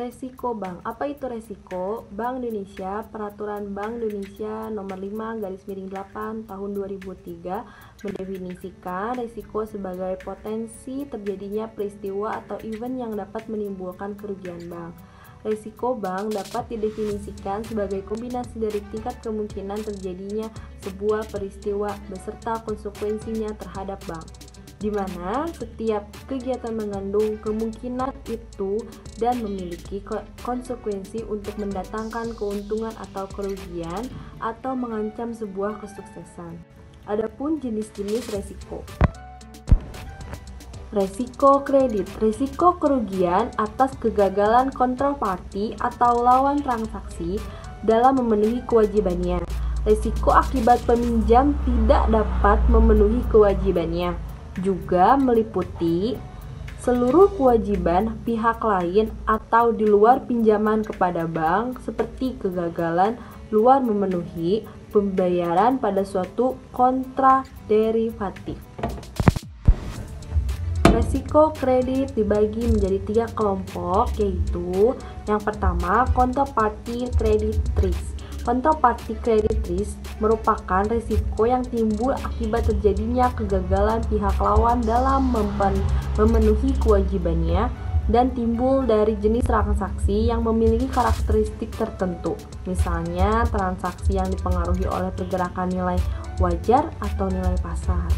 Resiko bank. Apa itu resiko? Bank Indonesia, Peraturan Bank Indonesia Nomor 5/8 Tahun 2003 mendefinisikan resiko sebagai potensi terjadinya peristiwa atau event yang dapat menimbulkan kerugian bank. Resiko bank dapat didefinisikan sebagai kombinasi dari tingkat kemungkinan terjadinya sebuah peristiwa beserta konsekuensinya terhadap bank, di mana setiap kegiatan mengandung kemungkinan itu dan memiliki konsekuensi untuk mendatangkan keuntungan atau kerugian atau mengancam sebuah kesuksesan. Adapun jenis-jenis resiko. Resiko kredit. Resiko kerugian atas kegagalan kontraparti atau lawan transaksi dalam memenuhi kewajibannya. Resiko akibat peminjam tidak dapat memenuhi kewajibannya juga meliputi seluruh kewajiban pihak lain atau di luar pinjaman kepada bank, seperti kegagalan luar memenuhi pembayaran pada suatu kontra derivatif. Resiko kredit dibagi menjadi 3 kelompok, yaitu yang pertama, counterparty credit risk. Counterparty credit risk merupakan risiko yang timbul akibat terjadinya kegagalan pihak lawan dalam memenuhi kewajibannya dan timbul dari jenis transaksi yang memiliki karakteristik tertentu, misalnya transaksi yang dipengaruhi oleh pergerakan nilai wajar atau nilai pasar.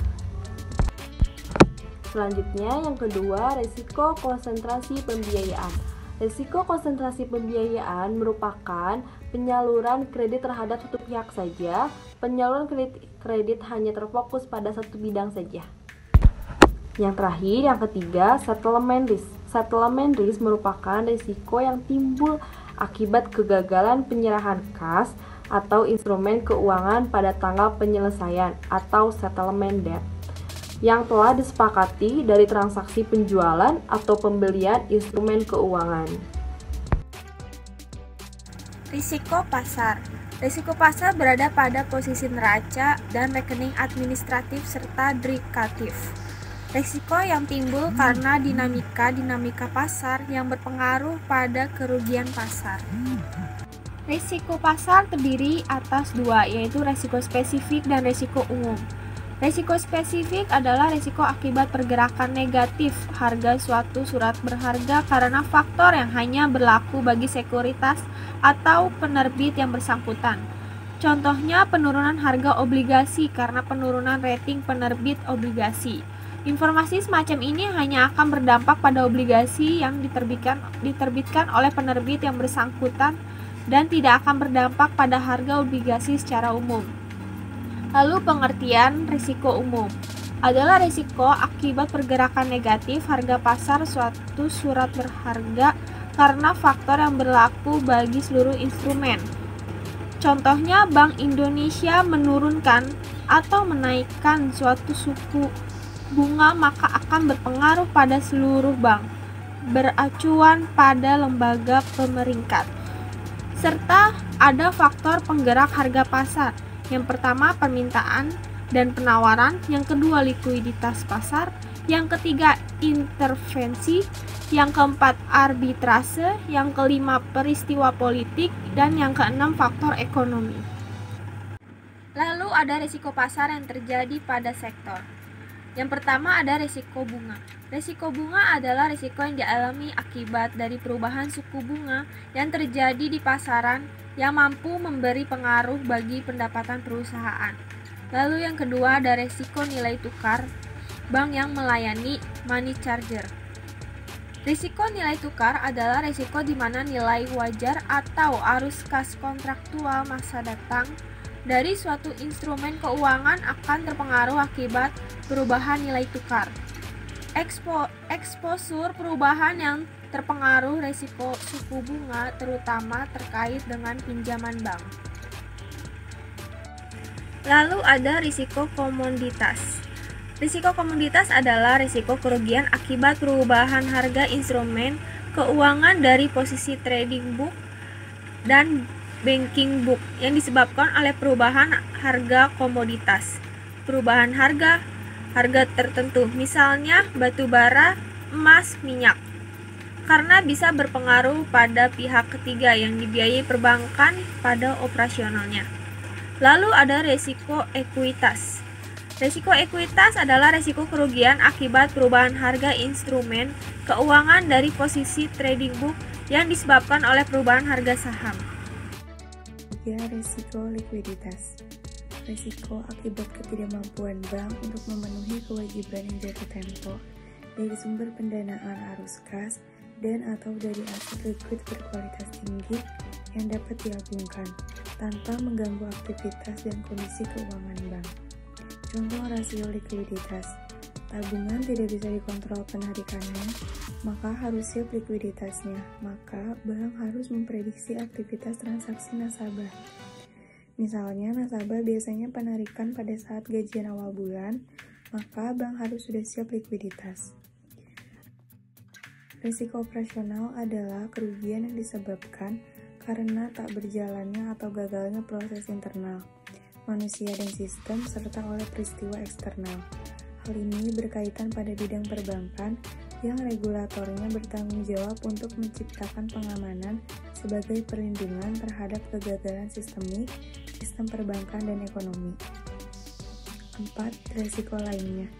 Selanjutnya, yang kedua, resiko konsentrasi pembiayaan. Risiko konsentrasi pembiayaan merupakan penyaluran kredit terhadap satu pihak saja. Penyaluran kredit hanya terfokus pada satu bidang saja. Yang terakhir, yang ketiga, settlement risk. Settlement risk merupakan risiko yang timbul akibat kegagalan penyerahan kas atau instrumen keuangan pada tanggal penyelesaian atau settlement date yang telah disepakati dari transaksi penjualan atau pembelian instrumen keuangan. Risiko pasar. Risiko pasar berada pada posisi neraca dan rekening administratif serta derivatif. Risiko yang timbul karena dinamika pasar yang berpengaruh pada kerugian pasar. Risiko pasar terdiri atas 2, yaitu risiko spesifik dan risiko umum. Risiko spesifik adalah risiko akibat pergerakan negatif harga suatu surat berharga karena faktor yang hanya berlaku bagi sekuritas atau penerbit yang bersangkutan. Contohnya penurunan harga obligasi karena penurunan rating penerbit obligasi. Informasi semacam ini hanya akan berdampak pada obligasi yang diterbitkan oleh penerbit yang bersangkutan dan tidak akan berdampak pada harga obligasi secara umum. Lalu pengertian risiko umum adalah risiko akibat pergerakan negatif harga pasar suatu surat berharga karena faktor yang berlaku bagi seluruh instrumen. Contohnya, Bank Indonesia menurunkan atau menaikkan suatu suku bunga maka akan berpengaruh pada seluruh bank, beracuan pada lembaga pemeringkat. Serta ada faktor penggerak harga pasar. Yang pertama, permintaan dan penawaran. Yang kedua, likuiditas pasar. Yang ketiga, intervensi. Yang keempat, arbitrase. Yang kelima, peristiwa politik. Dan yang keenam, faktor ekonomi. Lalu ada risiko pasar yang terjadi pada sektor. Yang pertama ada risiko bunga. Risiko bunga adalah risiko yang dialami akibat dari perubahan suku bunga yang terjadi di pasaran yang mampu memberi pengaruh bagi pendapatan perusahaan. Lalu yang kedua ada risiko nilai tukar bank yang melayani money changer. Risiko nilai tukar adalah risiko di mana nilai wajar atau arus kas kontraktual masa datang dari suatu instrumen keuangan akan terpengaruh akibat perubahan nilai tukar. Eksposur perubahan yang terpengaruh risiko suku bunga terutama terkait dengan pinjaman bank. Lalu ada risiko komoditas. Risiko komoditas adalah risiko kerugian akibat perubahan harga instrumen keuangan dari posisi trading book dan banking book yang disebabkan oleh perubahan harga komoditas. Perubahan harga tertentu, misalnya batu bara, emas, minyak. karena bisa berpengaruh pada pihak ketiga yang dibiayai perbankan pada operasionalnya. Lalu ada resiko ekuitas. Resiko ekuitas adalah resiko kerugian akibat perubahan harga instrumen keuangan dari posisi trading book yang disebabkan oleh perubahan harga saham. Resiko likuiditas. Resiko akibat ketidakmampuan bank untuk memenuhi kewajiban yang jatuh tempo dari sumber pendanaan arus kas dan atau dari aset likuid berkualitas tinggi yang dapat digabungkan tanpa mengganggu aktivitas dan kondisi keuangan bank. Contoh rasio likuiditas. Tabungan tidak bisa dikontrol penarikannya, maka harus siap likuiditasnya. Maka bank harus memprediksi aktivitas transaksi nasabah. Misalnya nasabah biasanya penarikan pada saat gajian awal bulan, maka bank harus sudah siap likuiditas. Risiko operasional adalah kerugian yang disebabkan karena tak berjalannya atau gagalnya proses internal, manusia dan sistem, serta oleh peristiwa eksternal. Hal ini berkaitan pada bidang perbankan yang regulatornya bertanggung jawab untuk menciptakan pengamanan sebagai perlindungan terhadap kegagalan sistemik, sistem perbankan dan ekonomi. 4. Risiko lainnya.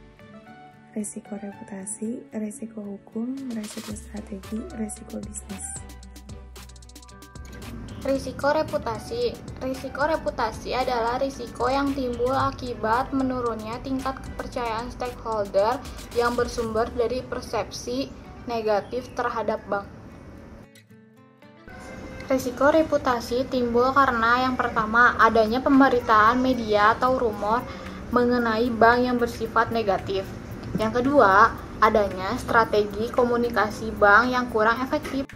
Risiko reputasi, risiko hukum, risiko strategi, risiko bisnis. Risiko reputasi. Risiko reputasi adalah risiko yang timbul akibat menurunnya tingkat kepercayaan stakeholder yang bersumber dari persepsi negatif terhadap bank. Risiko reputasi timbul karena yang pertama, adanya pemberitaan media atau rumor mengenai bank yang bersifat negatif. Yang kedua, adanya strategi komunikasi bank yang kurang efektif.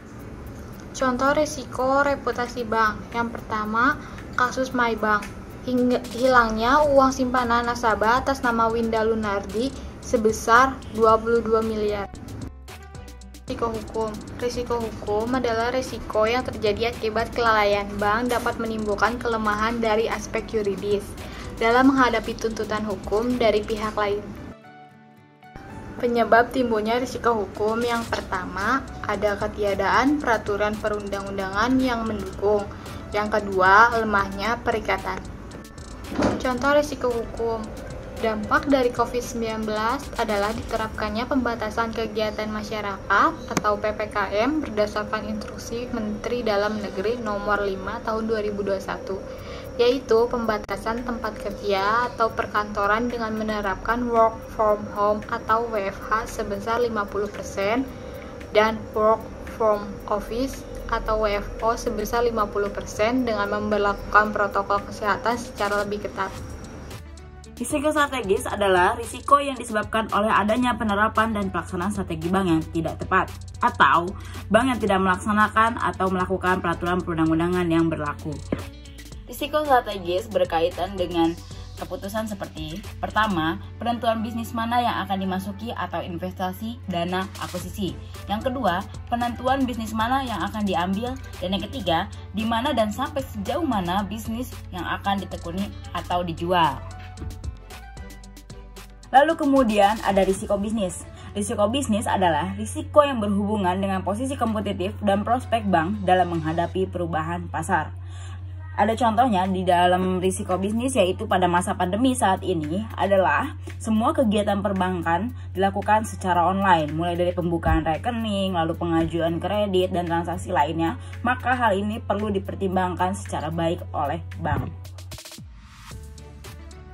Contoh risiko reputasi bank. Yang pertama, kasus MyBank. Hilangnya uang simpanan nasabah atas nama Winda Lunardi sebesar 22 miliar. Risiko hukum. Risiko hukum adalah risiko yang terjadi akibat kelalaian bank dapat menimbulkan kelemahan dari aspek yuridis dalam menghadapi tuntutan hukum dari pihak lain. Penyebab timbulnya risiko hukum yang pertama, ada ketiadaan peraturan perundang-undangan yang mendukung. Yang kedua, lemahnya perikatan. Contoh risiko hukum. Dampak dari COVID-19 adalah diterapkannya pembatasan kegiatan masyarakat atau PPKM berdasarkan instruksi Menteri Dalam Negeri Nomor 5 Tahun 2021, yaitu pembatasan tempat kerja atau perkantoran dengan menerapkan work from home atau WFH sebesar 50% dan work from office atau WFO sebesar 50% dengan memberlakukan protokol kesehatan secara lebih ketat. Risiko strategis adalah risiko yang disebabkan oleh adanya penerapan dan pelaksanaan strategi bank yang tidak tepat, atau bank yang tidak melaksanakan atau melakukan peraturan perundang-undangan yang berlaku. Risiko strategis berkaitan dengan keputusan seperti: pertama, penentuan bisnis mana yang akan dimasuki atau investasi dana akuisisi. Yang kedua, penentuan bisnis mana yang akan diambil. Dan yang ketiga, di mana dan sampai sejauh mana bisnis yang akan ditekuni atau dijual. Lalu kemudian ada risiko bisnis. Risiko bisnis adalah risiko yang berhubungan dengan posisi kompetitif dan prospek bank dalam menghadapi perubahan pasar. Ada contohnya di dalam risiko bisnis, yaitu pada masa pandemi saat ini adalah semua kegiatan perbankan dilakukan secara online, mulai dari pembukaan rekening, lalu pengajuan kredit dan transaksi lainnya, maka hal ini perlu dipertimbangkan secara baik oleh bank.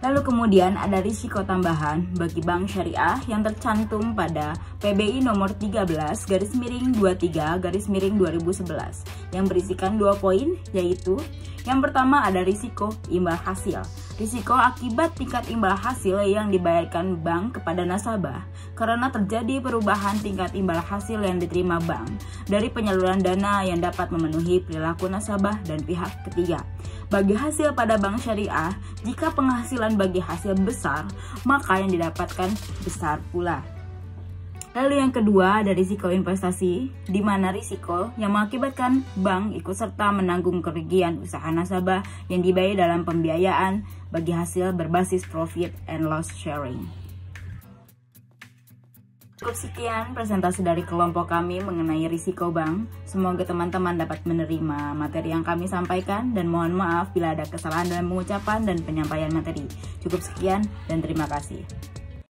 Lalu kemudian ada risiko tambahan bagi bank syariah yang tercantum pada PBI nomor 13/23/2011 yang berisikan 2 poin, yaitu yang pertama ada risiko imbal hasil. Risiko akibat tingkat imbal hasil yang dibayarkan bank kepada nasabah karena terjadi perubahan tingkat imbal hasil yang diterima bank dari penyaluran dana yang dapat memenuhi perilaku nasabah dan pihak ketiga. Bagi hasil pada bank syariah, jika penghasilan bagi hasil besar, maka yang didapatkan besar pula. Lalu yang kedua ada risiko investasi, di mana risiko yang mengakibatkan bank ikut serta menanggung kerugian usaha nasabah yang dibayar dalam pembiayaan bagi hasil berbasis profit and loss sharing. Cukup sekian presentasi dari kelompok kami mengenai risiko bank. Semoga teman-teman dapat menerima materi yang kami sampaikan dan mohon maaf bila ada kesalahan dalam pengucapan dan penyampaian materi. Cukup sekian dan terima kasih.